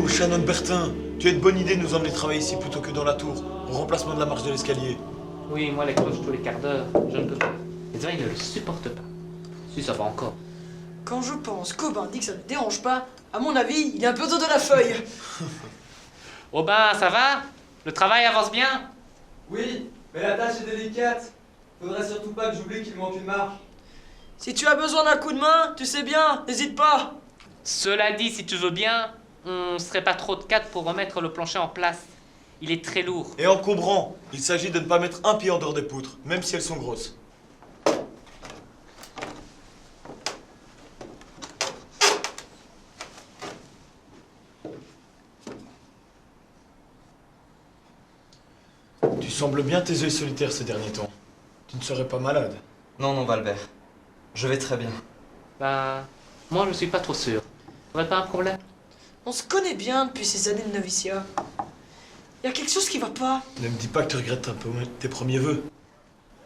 Oh, Shannon Bertin, tu as une bonne idée de nous emmener travailler ici plutôt que dans la tour, au remplacement de la marche de l'escalier. Oui, moi, les cloches tous les quarts d'heure, je ne peux pas. Les oreilles ne le supportent pas. Si, ça va encore. Quand je pense qu'Aubin dit que ça ne le dérange pas, à mon avis, il est un peu tôt de la feuille. Oh ben, ça va? Le travail avance bien? Oui, mais la tâche est délicate. Faudrait surtout pas que j'oublie qu'il manque une marche. Si tu as besoin d'un coup de main, tu sais bien, n'hésite pas. Cela dit, si tu veux bien, on serait pas trop de 4 pour remettre le plancher en place. Il est très lourd. Et encombrant, il s'agit de ne pas mettre un pied en dehors des poutres, même si elles sont grosses. Tu sembles bien tes yeux solitaires ces derniers temps. Tu ne serais pas malade? Non, non, Valbert. Je vais très bien. Ben, moi, je suis pas trop sûr. T'aurais pas un problème? On se connaît bien depuis ces années de noviciat. Il y a quelque chose qui va pas. Ne me dis pas que tu regrettes un peu tes premiers vœux.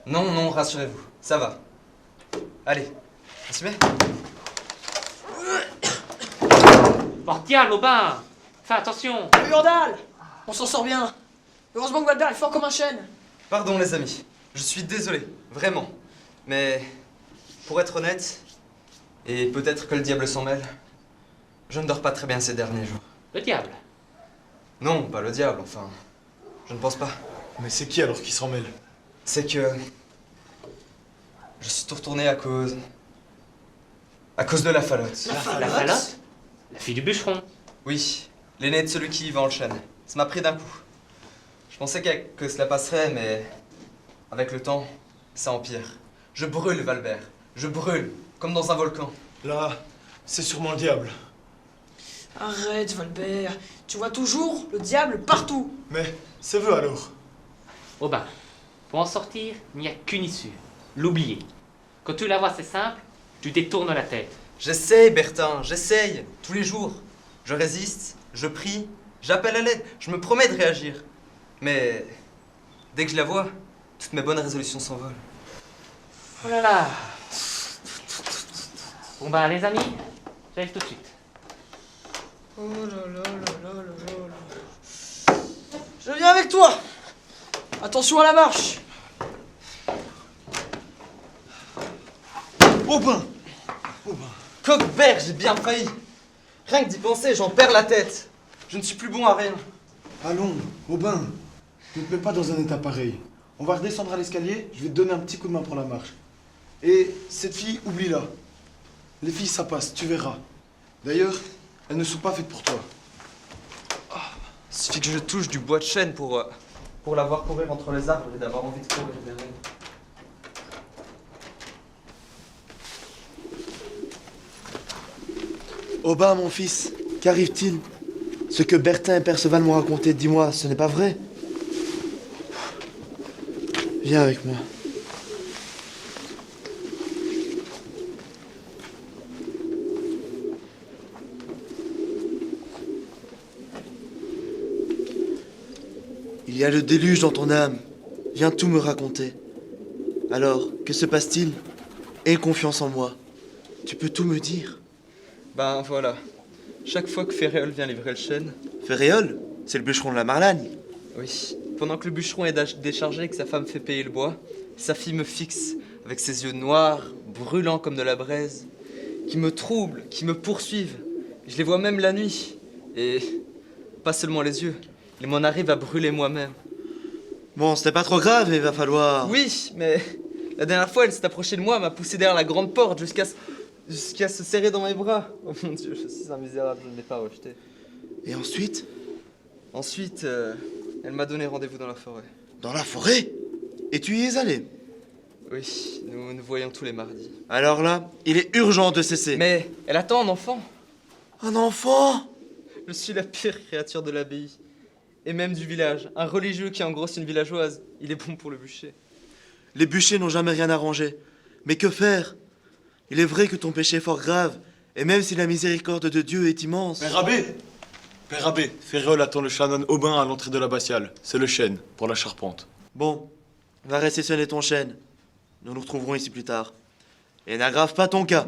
Non, non, rassurez-vous. Ça va. Allez, on s'y met? Portial, Aubin! Fais attention! Urdal, on s'en sort bien. Heureusement que Valbert est fort comme un chêne. Pardon, les amis. Je suis désolé. Vraiment. Mais, pour être honnête, et peut-être que le diable s'en mêle, je ne dors pas très bien ces derniers jours. Le diable! Non, pas le diable, enfin. Je ne pense pas. Mais c'est qui alors qui s'en mêle? C'est que... je suis tout retourné à cause... de la Falotte. La Falotte? La fille du bûcheron. Oui, l'aîné de celui qui vend le chêne. Ça m'a pris d'un coup. Je pensais que cela passerait, mais... avec le temps, ça empire. Je brûle, Valbert. Je brûle, comme dans un volcan. Là, c'est sûrement le diable. Arrête, Valbert. Tu vois toujours le diable partout. Mais, c'est vœux alors? Aubin, pour en sortir, il n'y a qu'une issue. L'oublier. Quand tu la vois, c'est simple, tu détournes la tête. J'essaye, Bertin, j'essaye, tous les jours. Je résiste, je prie, j'appelle à l'aide, je me promets de réagir. Mais dès que je la vois, toutes mes bonnes résolutions s'envolent. Oh là là. Bon ben, les amis, j'arrive tout de suite. Oh là là là là là là là. Je viens avec toi. Attention à la marche. Aubin! Coquebert, j'ai bien failli. Rien que d'y penser, j'en perds la tête. Je ne suis plus bon à rien. Allons, Aubin, ne te mets pas dans un état pareil. On va redescendre à l'escalier, je vais te donner un petit coup de main pour la marche. Et cette fille, oublie-la. Les filles, ça passe, tu verras. D'ailleurs, elles ne sont pas faites pour toi. Il suffit que je touche du bois de chêne pour la voir courir entre les arbres et d'avoir envie de courir vers elle. Aubin, mon fils, qu'arrive-t-il? Ce que Bertin et Perceval m'ont raconté, dis-moi, ce n'est pas vrai? Viens avec moi. Il y a le déluge dans ton âme. Viens tout me raconter. Alors, que se passe-t-il? Aie confiance en moi. Tu peux tout me dire. Ben voilà. Chaque fois que Ferréol vient livrer le chêne... Ferréol, c'est le bûcheron de la Marlagne. Oui. Pendant que le bûcheron est déchargé et que sa femme fait payer le bois, sa fille me fixe, avec ses yeux noirs, brûlants comme de la braise, qui me troublent, qui me poursuivent. Je les vois même la nuit. Et pas seulement les yeux. Il m'en arrive à brûler moi-même. Bon, c'était pas trop grave, mais il va falloir... Oui, mais la dernière fois, elle s'est approchée de moi, m'a poussé derrière la grande porte jusqu'à se serrer dans mes bras. Oh mon Dieu, je suis un misérable, je ne l'ai pas rejeté. Et ensuite? Ensuite, elle m'a donné rendez-vous dans la forêt. Dans la forêt? Et tu y es allé? Oui, nous nous voyons tous les mardis. Alors là, il est urgent de cesser. Mais elle attend un enfant. Un enfant? Je suis la pire créature de l'abbaye. Et même du village. Un religieux qui engrosse une villageoise. Il est bon pour le bûcher. Les bûchers n'ont jamais rien arrangé. Mais que faire? Il est vrai que ton péché est fort grave. Et même si la miséricorde de Dieu est immense... Père Abbé, Ferréol attend le chanoine Aubin à l'entrée de l'abbatiale. C'est le chêne, pour la charpente. Bon, va réceptionner ton chêne. Nous nous retrouverons ici plus tard. Et n'aggrave pas ton cas.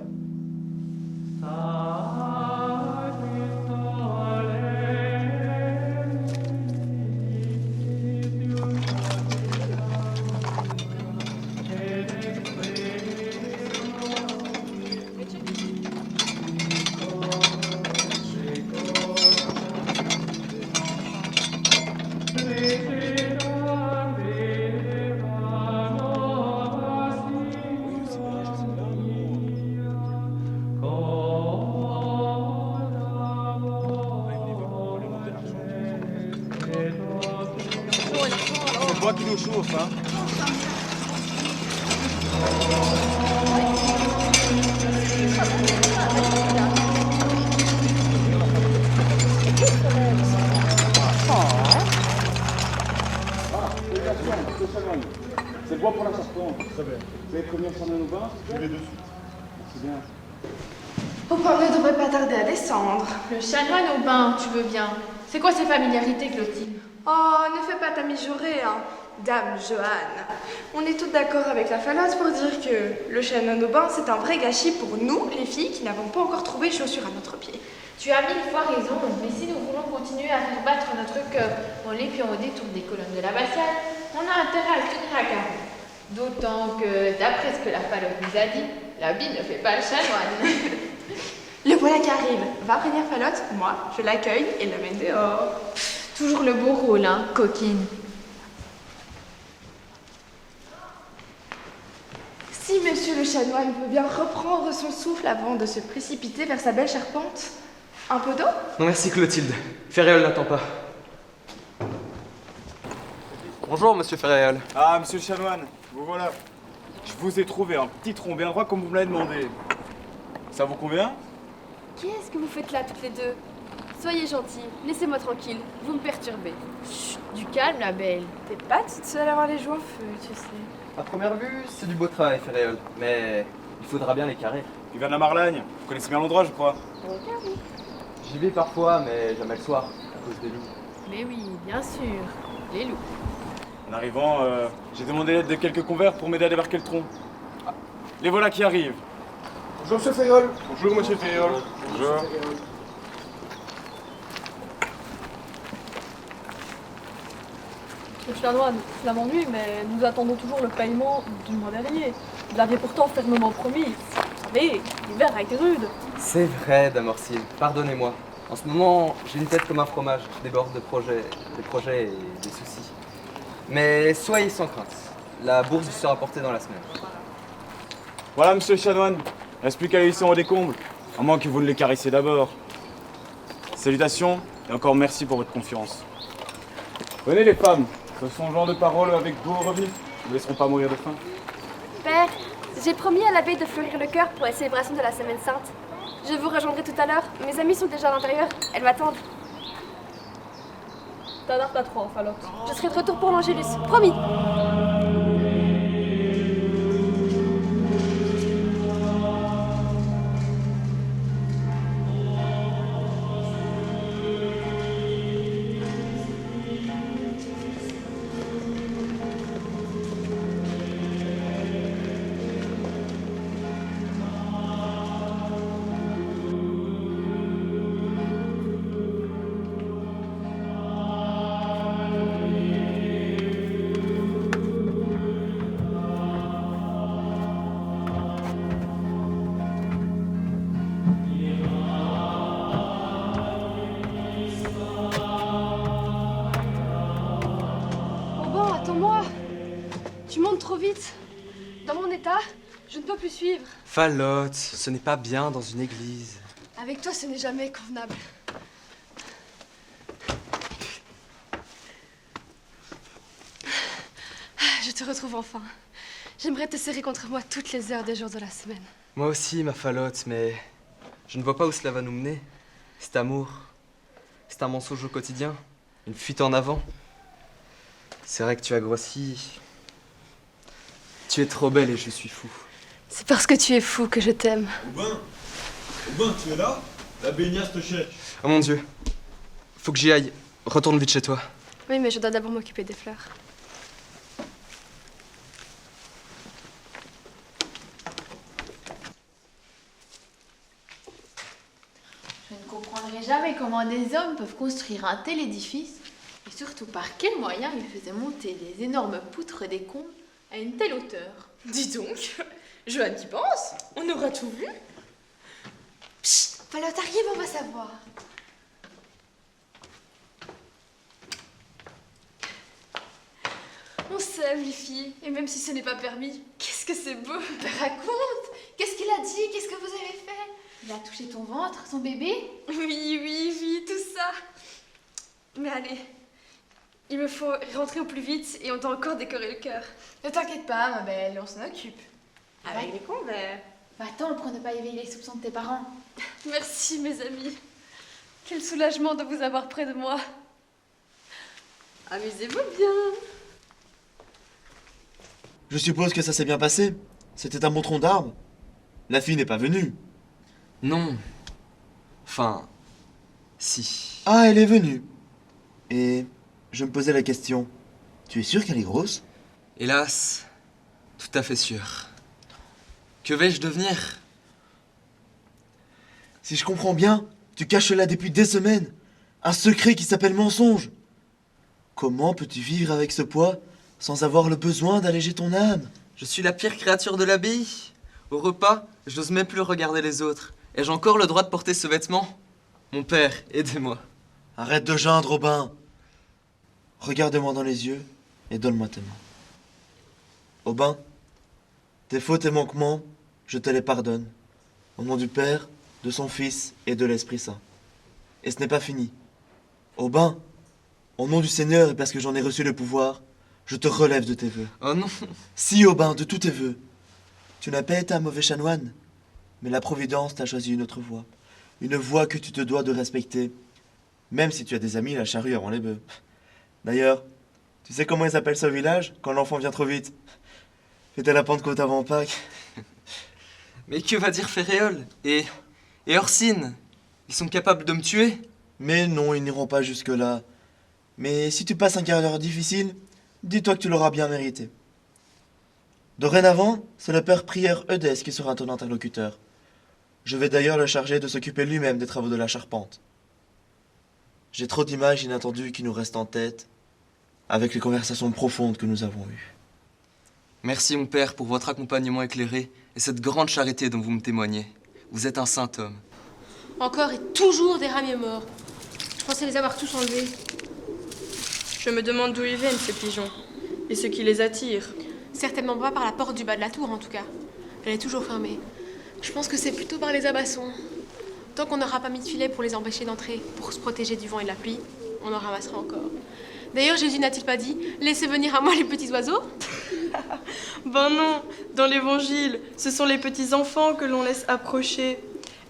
Saluto moi qui nous chauffe, hein. C'est le bois pour la charpente. Très bien. Vous allez prévenir Charles Aubin? Je vais de suite. Merci bien. Aubin ne devrait pas tarder à descendre. Le chanoine Aubin, tu veux bien. C'est quoi ces familiarités, Clotilde? Oh, ne fais pas ta mijaurée, hein. Dame Johanne. On est toutes d'accord avec la Falotte pour dire que le chanoine Aubin, c'est un vrai gâchis pour nous, les filles, qui n'avons pas encore trouvé chaussures à notre pied. Tu as mille fois raison, mais si nous voulons continuer à faire battre notre cœur en l'épiant au détour des colonnes de l'abbatiale, on a intérêt à le tenir à carreau. D'autant que, d'après ce que la Falotte nous a dit, la bille ne fait pas le chanoine. Le voilà qui arrive. Va prévenir Falotte, moi, je l'accueille et l'amène dehors. Toujours le beau rôle, hein, coquine. Si monsieur le chanoine veut bien reprendre son souffle avant de se précipiter vers sa belle charpente. Un peu d'eau? Non merci Clotilde. Ferréol n'attend pas. Bonjour monsieur Ferréol. Ah, monsieur le chanoine, vous voilà. Je vous ai trouvé un petit tronc bien droit comme vous me l'avez demandé. Ça vous convient? Qu'est-ce que vous faites là toutes les deux? Soyez gentils, laissez-moi tranquille, vous me perturbez. Chut, du calme, la belle. T'es pas toute seule à avoir les joues en feu, tu sais. À première vue, c'est du beau travail Ferréol, mais il faudra bien les carrer. Il vient de la Marlagne. Vous connaissez bien l'endroit, je crois. J'y vais parfois, mais jamais le soir, à cause des loups. Mais oui, bien sûr. Les loups. En arrivant, j'ai demandé l'aide de quelques convers pour m'aider à débarquer le tronc. Ah, les voilà qui arrivent. Bonjour, monsieur Ferrol. Bonjour, monsieur Féol. Bonjour. Le chanoine, cela m'ennuie, mais nous attendons toujours le paiement du mois dernier. Vous l'aviez pourtant fermement promis. Vous savez, l'hiver a été rude. C'est vrai, Dame Orsine, pardonnez-moi. En ce moment, j'ai une tête comme un fromage, je déborde de projets, des projets et des soucis. Mais soyez sans crainte, la bourse vous sera portée dans la semaine. Voilà, monsieur le chanoine. Il reste plus qu'à laisser en décombre. À moins que vous ne les caressiez d'abord. Salutations et encore merci pour votre confiance. Venez les femmes, ce sont le genre de paroles avec vous au revenu. Nous ne laisserons pas mourir de faim. Père, j'ai promis à l'abbé de fleurir le cœur pour la célébration de la Semaine Sainte. Je vous rejoindrai tout à l'heure. Mes amies sont déjà à l'intérieur. Elles m'attendent. T'adores pas trop, Falotte. Je serai de retour pour l'Angélus. Promis. Attends-moi. Tu montes trop vite. Dans mon état, je ne peux plus suivre. Falotte, ce n'est pas bien dans une église. Avec toi, ce n'est jamais convenable. Je te retrouve enfin. J'aimerais te serrer contre moi toutes les heures des jours de la semaine. Moi aussi, ma Falotte, mais je ne vois pas où cela va nous mener. Cet amour, c'est un mensonge au quotidien, une fuite en avant. C'est vrai que tu as grossi. Tu es trop belle et je suis fou. C'est parce que tu es fou que je t'aime. Aubin, tu es là? La baignasse te cherche. Oh mon Dieu, faut que j'y aille. Retourne vite chez toi. Oui, mais je dois d'abord m'occuper des fleurs. Je ne comprendrai jamais comment des hommes peuvent construire un tel édifice, et surtout par quels moyens ils faisaient monter des énormes poutres des combles à une telle hauteur. Dis donc, Joanne qui pense? On aura tout vu. Psst, Falotte, arrive, on va savoir. On s'aime, les filles, et même si ce n'est pas permis, qu'est-ce que c'est beau. Raconte! Qu'est-ce qu'il a dit? Qu'est-ce que vous avez fait? Il a touché ton ventre, son bébé? Oui, tout ça. Mais allez, Il me faut rentrer au plus vite et on doit encore décorer le chœur. Ne t'inquiète pas, ma belle, on s'en occupe. Avec les convers. Va attends pour ne pas éveiller les soupçons de tes parents. Merci, mes amis. Quel soulagement de vous avoir près de moi. Amusez-vous bien. Je suppose que ça s'est bien passé. C'était un bon tronc d'arbre. La fille n'est pas venue. Non. Enfin... Si. Ah, elle est venue. Et je me posais la question. Tu es sûr qu'elle est grosse? Hélas, tout à fait sûr. Que vais-je devenir? Si je comprends bien, tu caches là depuis des semaines. Un secret qui s'appelle mensonge. Comment peux-tu vivre avec ce poids sans avoir le besoin d'alléger ton âme? Je suis la pire créature de l'abbaye. Au repas, je n'ose même plus regarder les autres. Ai-je encore le droit de porter ce vêtement? Mon père, aidez-moi. Arrête de geindre, Aubin. Regarde-moi dans les yeux et donne-moi tes mains. Aubin, tes fautes et manquements, je te les pardonne. Au nom du Père, de son Fils et de l'Esprit Saint. Et ce n'est pas fini. Aubin, au nom du Seigneur et parce que j'en ai reçu le pouvoir, je te relève de tes vœux. Oh non. Si, Aubin, de tous tes vœux. Tu n'as pas été un mauvais chanoine, mais la Providence t'a choisi une autre voie. Une voie que tu te dois de respecter, même si tu as des amis la charrue avant les bœufs. D'ailleurs, tu sais comment ils appellent ce village quand l'enfant vient trop vite? Fêter la Pentecôte avant Pâques. Mais que va dire Féréole et Orsine? Ils sont capables de me tuer? Mais non, ils n'iront pas jusque-là. Mais si tu passes un quart d'heure difficile, dis-toi que tu l'auras bien mérité. Dorénavant, c'est le père prieur Eudès qui sera ton interlocuteur. Je vais d'ailleurs le charger de s'occuper lui-même des travaux de la charpente. J'ai trop d'images inattendues qui nous restent en tête, avec les conversations profondes que nous avons eues. Merci mon père pour votre accompagnement éclairé et cette grande charité dont vous me témoignez. Vous êtes un saint homme. Encore et toujours des ramiers morts. Je pensais les avoir tous enlevés. Je me demande d'où ils viennent, ces pigeons. Et ce qui les attire. Certainement pas par la porte du bas de la tour, en tout cas. Elle est toujours fermée. Je pense que c'est plutôt par les abassons. Tant qu'on n'aura pas mis de filet pour les empêcher d'entrer, pour se protéger du vent et de la pluie, on en ramassera encore. D'ailleurs, Jésus n'a-t-il pas dit « Laissez venir à moi les petits oiseaux » Ben non, dans l'évangile, ce sont les petits enfants que l'on laisse approcher.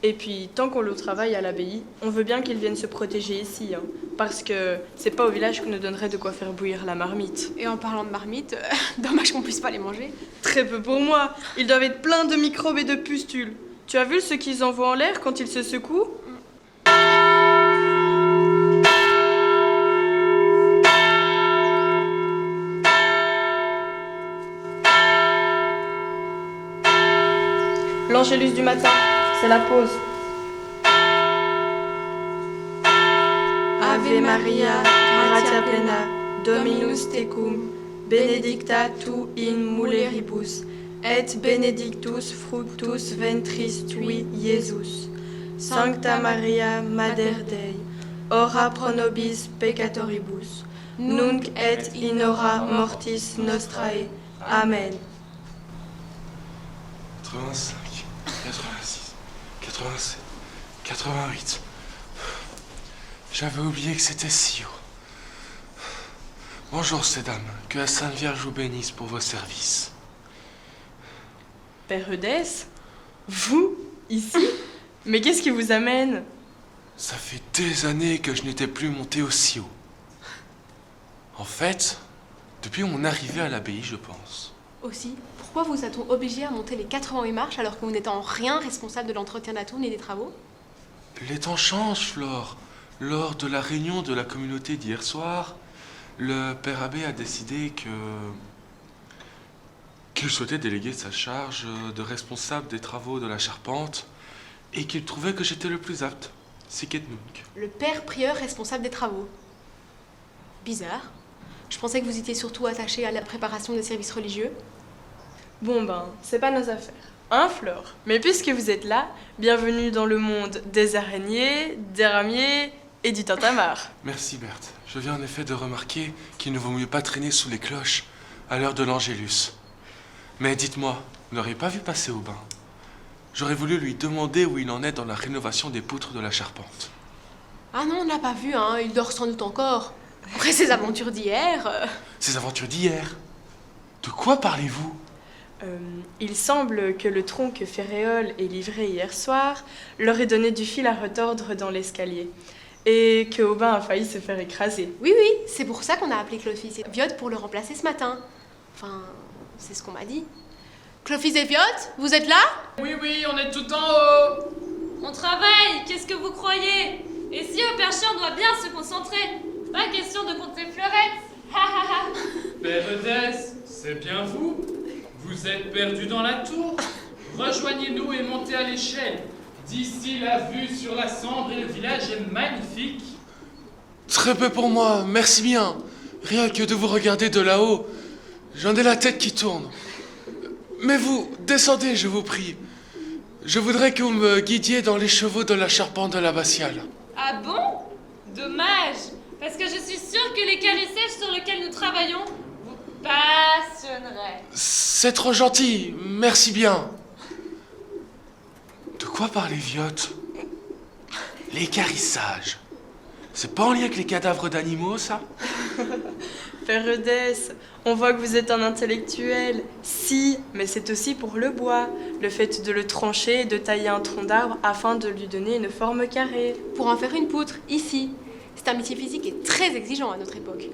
Et puis, tant qu'on le travaille à l'abbaye, on veut bien qu'ils viennent se protéger ici, hein, parce que c'est pas au village qu'on nous donnerait de quoi faire bouillir la marmite. Et en parlant de marmite, dommage qu'on puisse pas les manger. Très peu pour moi, ils doivent être pleins de microbes et de pustules. Tu as vu ce qu'ils envoient en l'air quand ils se secouent? L'angélus du matin, c'est la pause. Ave Maria, gratia plena, Dominus tecum, benedicta tu in mulieribus, et benedictus fructus ventris tui, Iesus. Sancta Maria, Mater Dei, ora pro nobis peccatoribus, nunc et in hora mortis nostrae. Amen. 85, 86, 87, 88. J'avais oublié que c'était si haut. Bonjour ces dames, que la Sainte Vierge vous bénisse pour vos services. Père Eudès? Vous? Ici? Mais qu'est-ce qui vous amène? Ça fait des années que je n'étais plus monté aussi haut. En fait, depuis mon arrivée à l'abbaye, je pense. Aussi, pourquoi vous a-t-on obligé à monter les 88 marches alors que vous n'êtes en rien responsable de l'entretien de la tour ni des travaux? Les temps changent, Flore. Lors de la réunion de la communauté d'hier soir, le père abbé a décidé qu'il souhaitait déléguer sa charge de responsable des travaux de la charpente et qu'il trouvait que j'étais le plus apte. Sic et nunc. Le père prieur responsable des travaux. Bizarre. Je pensais que vous étiez surtout attaché à la préparation des services religieux. Bon ben, c'est pas nos affaires. Hein, Flore? Mais puisque vous êtes là, bienvenue dans le monde des araignées, des ramiers et du tintamarre. Merci Berthe. Je viens en effet de remarquer qu'il ne vaut mieux pas traîner sous les cloches à l'heure de l'Angélus. Mais dites-moi, vous n'auriez pas vu passer Aubin? J'aurais voulu lui demander où il en est dans la rénovation des poutres de la charpente. Ah non, on ne l'a pas vu, hein. Il dort sans doute encore. Après ces aventures d'hier... Ces aventures d'hier? De quoi parlez-vous? Il semble que le tronc que Ferréol ait livré hier soir leur ait donné du fil à retordre dans l'escalier. Et que Aubin a failli se faire écraser. Oui, oui, c'est pour ça qu'on a appelé Clovis et Viotte pour le remplacer ce matin. Enfin, c'est ce qu'on m'a dit. Clovis et Viotte, vous êtes là? Oui, oui, on est tout en haut. On travaille, qu'est-ce que vous croyez? Et si au perché, on doit bien se concentrer. Pas question de compter fleurettes. Péredès, c'est bien vous? Vous êtes perdu dans la tour? Rejoignez-nous et montez à l'échelle. D'ici, la vue sur la Sambre et le village est magnifique. Très peu pour moi, merci bien. Rien que de vous regarder de là-haut, j'en ai la tête qui tourne. Mais vous, descendez, je vous prie. Je voudrais que vous me guidiez dans les chevaux de la charpente de l'abbatiale. Ah bon? Dommage, parce que je suis sûre que les carrés sèches sur lesquels nous travaillons vous passionneraient. C'est trop gentil, merci bien. De quoi parlez Viotte? L'équarrissage. C'est pas en lien avec les cadavres d'animaux, ça? Ferredès, on voit que vous êtes un intellectuel. Si, mais c'est aussi pour le bois. Le fait de le trancher et de tailler un tronc d'arbre afin de lui donner une forme carrée. Pour en faire une poutre, ici. C'est un métier physique et très exigeant à notre époque.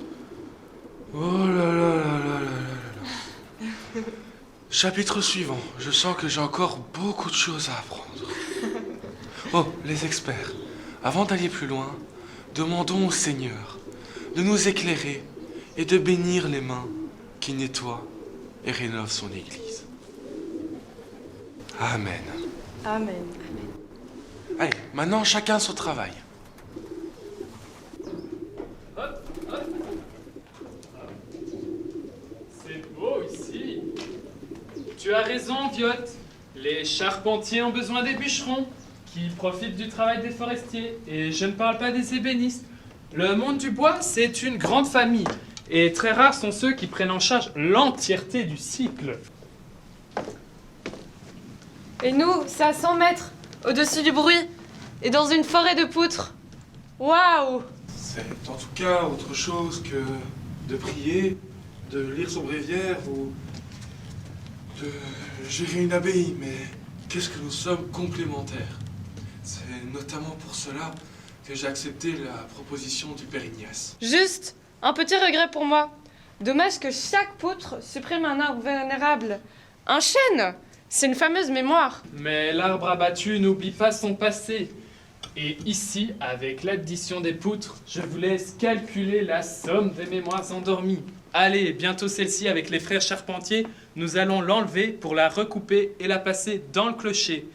Oh là là là là là là là. Chapitre suivant. Je sens que j'ai encore beaucoup de choses à apprendre. Oh, les experts. Avant d'aller plus loin, demandons au Seigneur de nous éclairer et de bénir les mains qui nettoient et rénovent son Église. Amen. Amen. Allez, maintenant chacun son travail. C'est beau ici. Tu as raison, Viotte. Les charpentiers ont besoin des bûcherons, qui profitent du travail des forestiers. Et je ne parle pas des ébénistes. Le monde du bois, c'est une grande famille. Et très rares sont ceux qui prennent en charge l'entièreté du cycle. Et nous, c'est à 100 mètres, au-dessus du bruit, et dans une forêt de poutres. Waouh! C'est en tout cas autre chose que de prier, de lire son bréviaire ou de gérer une abbaye, mais qu'est-ce que nous sommes complémentaires. C'est notamment pour cela que j'ai accepté la proposition du Père Ignace. Juste, un petit regret pour moi. Dommage que chaque poutre supprime un arbre vénérable. Un chêne, c'est une fameuse mémoire. Mais l'arbre abattu n'oublie pas son passé. Et ici, avec l'addition des poutres, je vous laisse calculer la somme des mémoires endormies. Allez, bientôt celle-ci avec les frères charpentiers, nous allons l'enlever pour la recouper et la passer dans le clocher.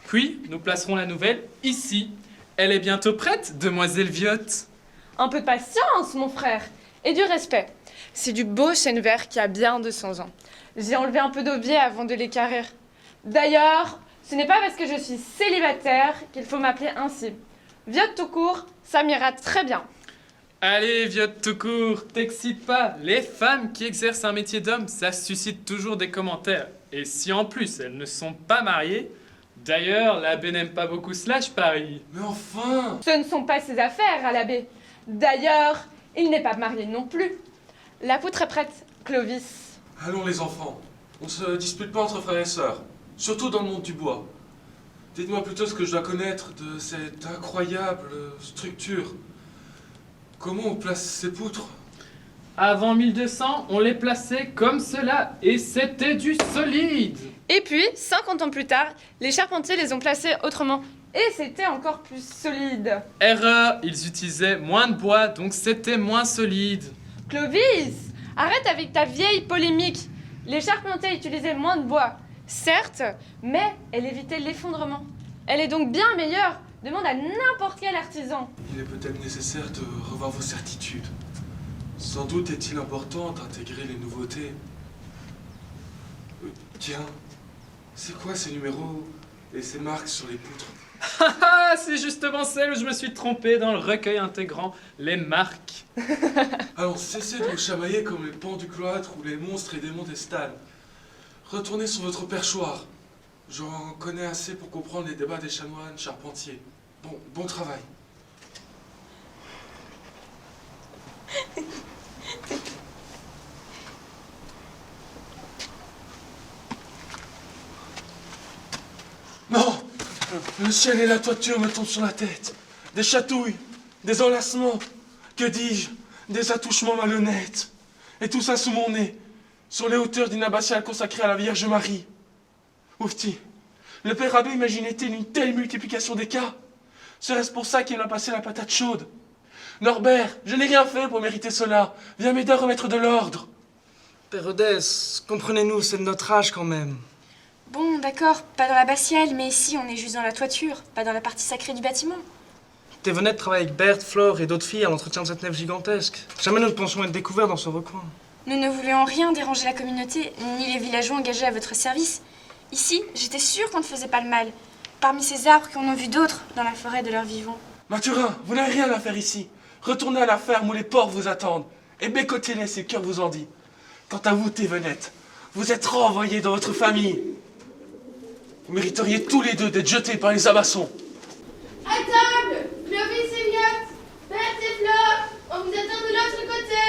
Puis, nous placerons la nouvelle ici. Elle est bientôt prête, demoiselle Viotte. Un peu de patience, mon frère, et du respect. C'est du beau chêne vert qui a bien 200 ans. J'ai enlevé un peu d'aubier avant de l'équarrir. D'ailleurs, ce n'est pas parce que je suis célibataire qu'il faut m'appeler ainsi. Viotte tout court, ça m'ira très bien. Allez, Viotte tout court, t'excite pas. Les femmes qui exercent un métier d'homme, ça suscite toujours des commentaires. Et si en plus elles ne sont pas mariées, d'ailleurs, l'abbé n'aime pas beaucoup cela, je parie. Mais enfin! Ce ne sont pas ses affaires à l'abbé. D'ailleurs, il n'est pas marié non plus. La poutre est prête, Clovis. Allons les enfants, on ne se dispute pas entre frères et sœurs, surtout dans le monde du bois. Dites-moi plutôt ce que je dois connaître de cette incroyable structure. Comment on place ces poutres? Avant 1200, on les plaçait comme cela, et c'était du solide. Et puis, 50 ans plus tard, les charpentiers les ont placés autrement. Et c'était encore plus solide. Erreur, ils utilisaient moins de bois, donc c'était moins solide. Clovis, arrête avec ta vieille polémique. Les charpentiers utilisaient moins de bois, certes, mais elle évitait l'effondrement. Elle est donc bien meilleure. Demande à n'importe quel artisan. Il est peut-être nécessaire de revoir vos certitudes. Sans doute est-il important d'intégrer les nouveautés. Tiens, c'est quoi ces numéros et ces marques sur les poutres? Ah, c'est justement celle où je me suis trompé dans le recueil intégrant les marques. Alors cessez de vous chamailler comme les pans du cloître ou les monstres et démons des stalles. Retournez sur votre perchoir. J'en connais assez pour comprendre les débats des chanoines charpentiers. Bon travail. Non! Le ciel et la toiture me tombent sur la tête. Des chatouilles, des enlacements, que dis-je, des attouchements malhonnêtes. Et tout ça sous mon nez, sur les hauteurs d'une abbatiale consacrée à la Vierge Marie. Oufti, le père abbé imaginait-il une telle multiplication des cas? Serait-ce pour ça qu'il m'a passé la patate chaude? Norbert, je n'ai rien fait pour mériter cela. Viens m'aider à remettre de l'ordre. Père Eudès, comprenez-nous, c'est de notre âge quand même. Bon, d'accord, pas dans l'abbatiale, mais ici, on est juste dans la toiture, pas dans la partie sacrée du bâtiment. Thévenette travaille avec Berthe, Flore et d'autres filles à l'entretien de cette nef gigantesque. Jamais nous ne pensions être découverts dans ce recoin. Nous ne voulions en rien déranger la communauté, ni les villageois engagés à votre service. Ici, j'étais sûre qu'on ne faisait pas le mal. Parmi ces arbres qu'on a vu d'autres dans la forêt de leur vivant. Mathurin, vous n'avez rien à faire ici. Retournez à la ferme où les porcs vous attendent et bécotez-les si le cœur vous en dit. Quant à vous, Thévenette, vous êtes renvoyés dans votre famille. Vous mériteriez tous les deux d'être jetés par les abassons. À table! Clovis et Liot! Berthe et Flore! On vous attend de l'autre côté!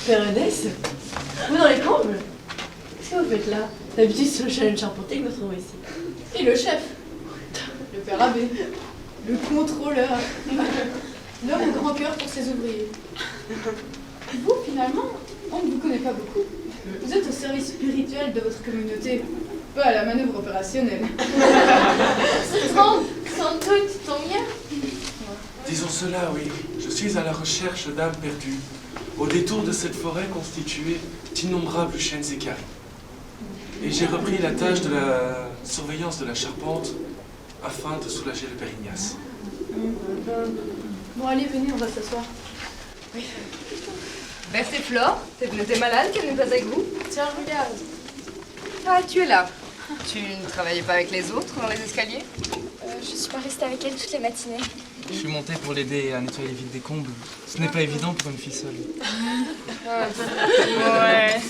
Père Eudès, vous dans les combles? Qu'est-ce que vous faites là? D'habitude, c'est le chef charpentier que nous trouvons ici. Et le chef, le père abbé, le contrôleur, l'homme au grand cœur pour ses ouvriers. Vous, finalement, on ne vous connaît pas beaucoup. Vous êtes au service spirituel de votre communauté, pas à la manœuvre opérationnelle. Sans doute, tant mieux. Disons cela, oui. Je suis à la recherche d'âmes perdues, au détour de cette forêt constituée d'innombrables chênes équarris. Et j'ai repris la tâche de la surveillance de la charpente afin de soulager le père Ignace. Bon, allez, venez, on va s'asseoir. Oui. Berthe et Flore, t'es malade qu'elle n'est pas avec vous? Tiens, regarde. Ah, tu es là. Tu ne travaillais pas avec les autres dans les escaliers? Je suis pas restée avec elle toute la matinée. Je suis monté pour l'aider à nettoyer les vides des combles. Ce n'est pas évident pour une fille seule. Ouais.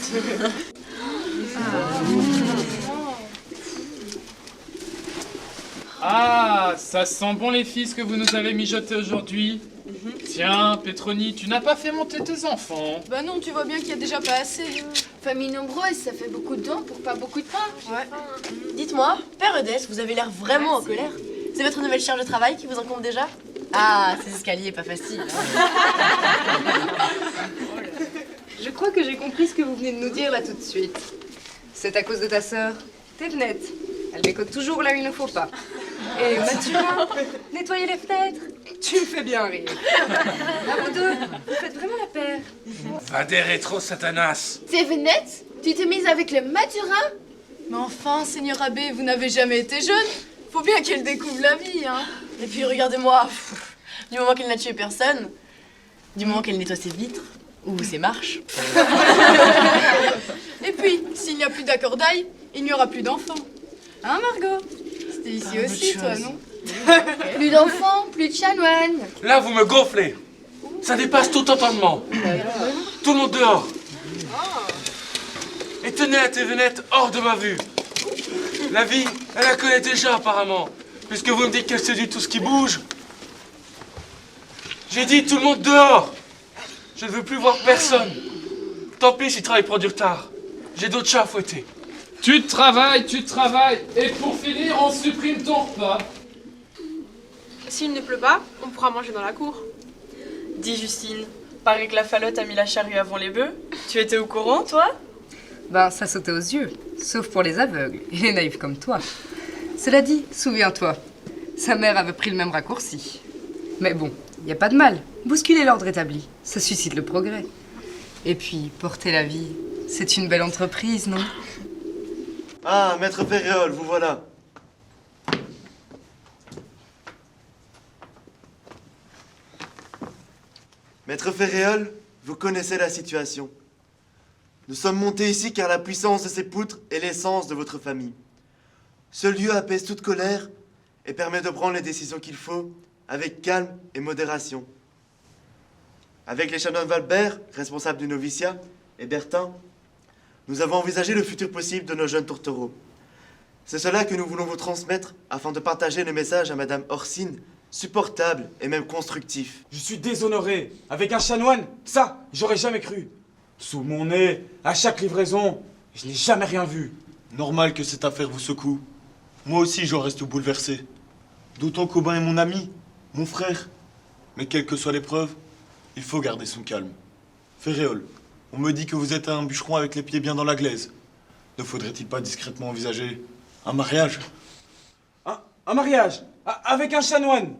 Ah, ça sent bon les filles ce que vous nous avez mijoté aujourd'hui. Tiens, Pétronie, tu n'as pas fait monter tes enfants. Bah non, tu vois bien qu'il y a déjà pas assez. Famille nombreuse, ça fait beaucoup de dons pour pas beaucoup de pain. Ouais. Dites-moi, Père Eudès, vous avez l'air vraiment en colère. C'est votre nouvelle charge de travail qui vous encombre déjà? Ah, ces escaliers, pas facile. Je crois que j'ai compris ce que vous venez de nous dire là tout de suite. C'est à cause de ta sœur, Thévenette. Elle bécote toujours là où il ne faut pas. Et Mathurin, nettoyer les fenêtres. Tu me fais bien rire. À vous deux, vous faites vraiment la paire. Va des rétro, Satanas. Thévenette, tu t'es mise avec le Mathurin? Mais enfin, Seigneur Abbé, vous n'avez jamais été jeune. Faut bien qu'elle découvre la vie, hein. Et puis regardez-moi, du moment qu'elle n'a tué personne, du moment qu'elle nettoie ses vitres, ou ses marches. Et puis, s'il n'y a plus d'accordail, il n'y aura plus d'enfants. Hein, Margot? C'était ici aussi, toi, non? Plus d'enfants, plus de chanoines. Là, vous me gonflez. Ça dépasse tout entendement. Tout le monde dehors. Et tenez la Thévenette hors de ma vue. La vie, elle la connaît déjà apparemment, puisque vous me dites qu'elle séduit tout ce qui bouge. J'ai dit tout le monde dehors. Je ne veux plus voir personne. Tant pis si le travail prend du retard. J'ai d'autres chats à fouetter. Tu travailles. Et pour finir, on supprime ton repas. S'il ne pleut pas, on pourra manger dans la cour. Dis Justine, paraît que la Falotte a mis la charrue avant les bœufs. Tu étais au courant, toi? Ben, ça sautait aux yeux, sauf pour les aveugles et les naïfs comme toi. Cela dit, souviens-toi, sa mère avait pris le même raccourci. Mais bon, y a pas de mal. Bousculer l'ordre établi, ça suscite le progrès. Et puis, porter la vie, c'est une belle entreprise, non? Ah, maître Ferréol, vous voilà. Maître Ferréol, vous connaissez la situation. Nous sommes montés ici car la puissance de ces poutres est l'essence de votre famille. Ce lieu apaise toute colère et permet de prendre les décisions qu'il faut avec calme et modération. Avec les chanoines Valbert, responsables du noviciat, et Bertin, nous avons envisagé le futur possible de nos jeunes tourtereaux. C'est cela que nous voulons vous transmettre afin de partager le message à Madame Orsine, supportable et même constructif. Je suis déshonoré. Avec un chanoine, ça, j'aurais jamais cru. Sous mon nez, à chaque livraison, je n'ai jamais rien vu. Normal que cette affaire vous secoue. Moi aussi, j'en reste bouleversé. D'autant qu'Aubin est mon ami, mon frère. Mais quelle que soit l'épreuve, il faut garder son calme. Féréole, on me dit que vous êtes un bûcheron avec les pieds bien dans la glaise. Ne faudrait-il pas discrètement envisager un mariage? Un mariage avec un chanoine.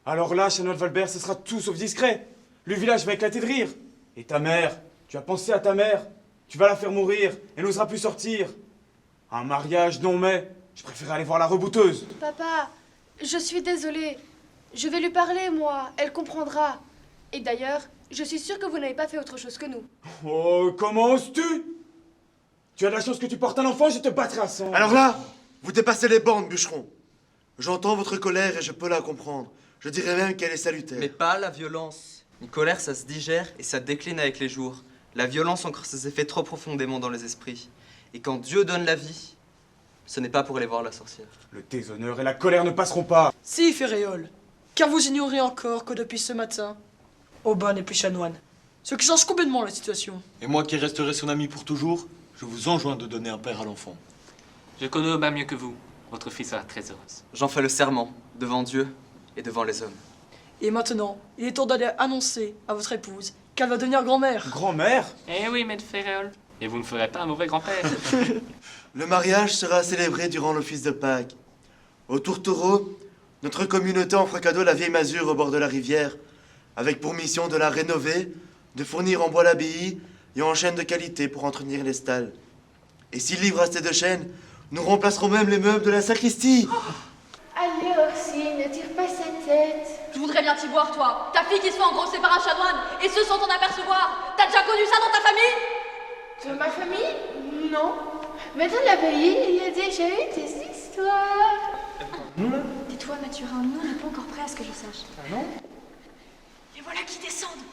Alors là, chanoine Valbert, ce sera tout sauf discret. Le village va éclater de rire. Et ta mère, tu as pensé à ta mère. Tu vas la faire mourir, elle n'osera plus sortir. Un mariage, non mais, je préfère aller voir la rebouteuse. Papa, je suis désolée. Je vais lui parler, moi, elle comprendra. Et d'ailleurs, je suis sûre que vous n'avez pas fait autre chose que nous. Oh, comment oses-tu? Tu as de la chance que tu portes un enfant, je te battrai à sang. Alors là, vous dépassez les bornes, bûcheron. J'entends votre colère et je peux la comprendre. Je dirais même qu'elle est salutaire. Mais pas la violence. Une colère, ça se digère et ça décline avec les jours. La violence ancre ses effets trop profondément dans les esprits. Et quand Dieu donne la vie, ce n'est pas pour aller voir la sorcière. Le déshonneur et la colère ne passeront pas. Si, Féréole, car vous ignorez encore que depuis ce matin, Aubin n'est plus chanoine. Ce qui change complètement la situation. Et moi qui resterai son ami pour toujours, je vous enjoins de donner un père à l'enfant. Je connais Aubin mieux que vous. Votre fille sera très heureuse. J'en fais le serment, devant Dieu et devant les hommes. Et maintenant, il est temps d'aller annoncer à votre épouse qu'elle va devenir grand-mère. Grand-mère? Eh oui, maître Féréole. Et vous ne ferez pas un mauvais grand-père. Le mariage sera célébré durant l'office de Pâques. Au Tourtereau, notre communauté offre cadeau la vieille masure au bord de la rivière, avec pour mission de la rénover, de fournir en bois l'abbaye et en chêne de qualité pour entretenir les stalles. Et s'il livre assez de chêne, nous remplacerons même les meubles de la sacristie. Allez, Orsine, ne tire pas sa tête. Je voudrais bien t'y voir, toi. Ta fille qui se fait engrosser par un chanoine, et ce sans t'en apercevoir. T'as déjà connu ça dans ta famille? Dans ma famille? Non. Mais dans l'abbaye, il y a déjà eu des histoires. Tais-toi, Mathurin, nous, on n'est pas encore prêts à ce que je sache. Ah non? Et voilà qui descendent.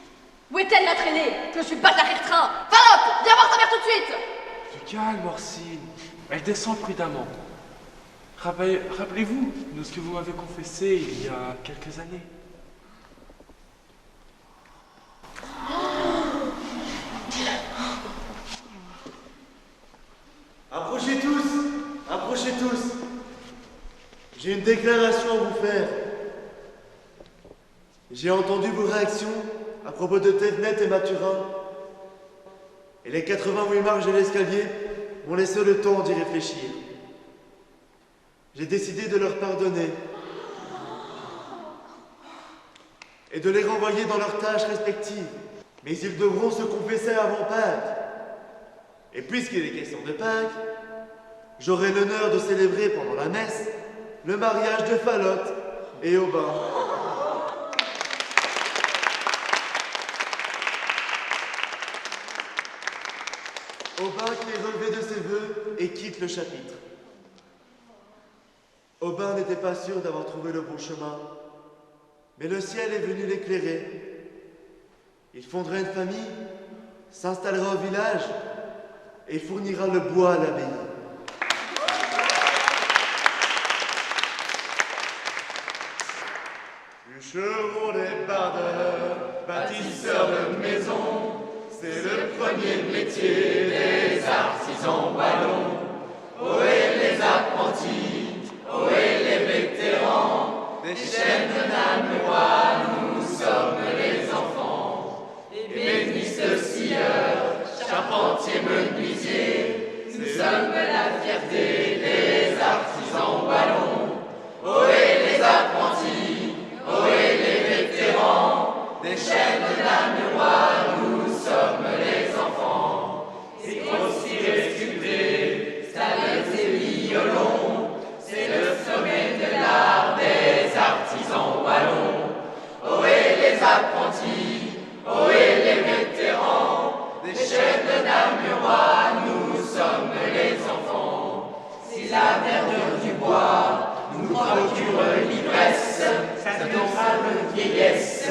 Où est-elle, la traînée? Que je suis pas derrière train. Falotte, viens voir ta mère tout de suite. Du calme, Orsine. Elle descend prudemment. Rappelez-vous de ce que vous m'avez confessé il y a quelques années. Approchez tous, approchez tous. J'ai une déclaration à vous faire. J'ai entendu vos réactions à propos de Thévenet et Mathurin. Et les 88 marches de l'escalier m'ont laissé le temps d'y réfléchir. J'ai décidé de leur pardonner et de les renvoyer dans leurs tâches respectives. Mais ils devront se confesser avant Pâques. Et puisqu'il est question de Pâques, j'aurai l'honneur de célébrer pendant la messe le mariage de Falotte et Aubin. Aubin qui est relevé de ses vœux et quitte le chapitre. Aubin n'était pas sûr d'avoir trouvé le bon chemin, mais le ciel est venu l'éclairer. Il fondera une famille, s'installera au village et fournira le bois à l'abbaye. Bûcherons des bardeurs, bâtisseurs de maisons, c'est le premier métier des artisans wallons. Ohé les apprentis, ohé les vétérans, des chaînes de Namurois, nous sommes les enfants. Ébénistes, scieurs, charpentiers, menuisiers, nous sommes la fierté des artisans wallons. Ohé les apprentis, ohé les vétérans, des chaînes de Namurois, nous sommes les enfants. C'est grossir et sculpter, stalettes et violons, c'est le sommet de l'art des artisans wallons. Ohé les apprentis, ohé les vétérans, des chaînes de Namurois, nous sommes les enfants. Si la verdure du bois nous procure l'ivresse, cette honorable vieillesse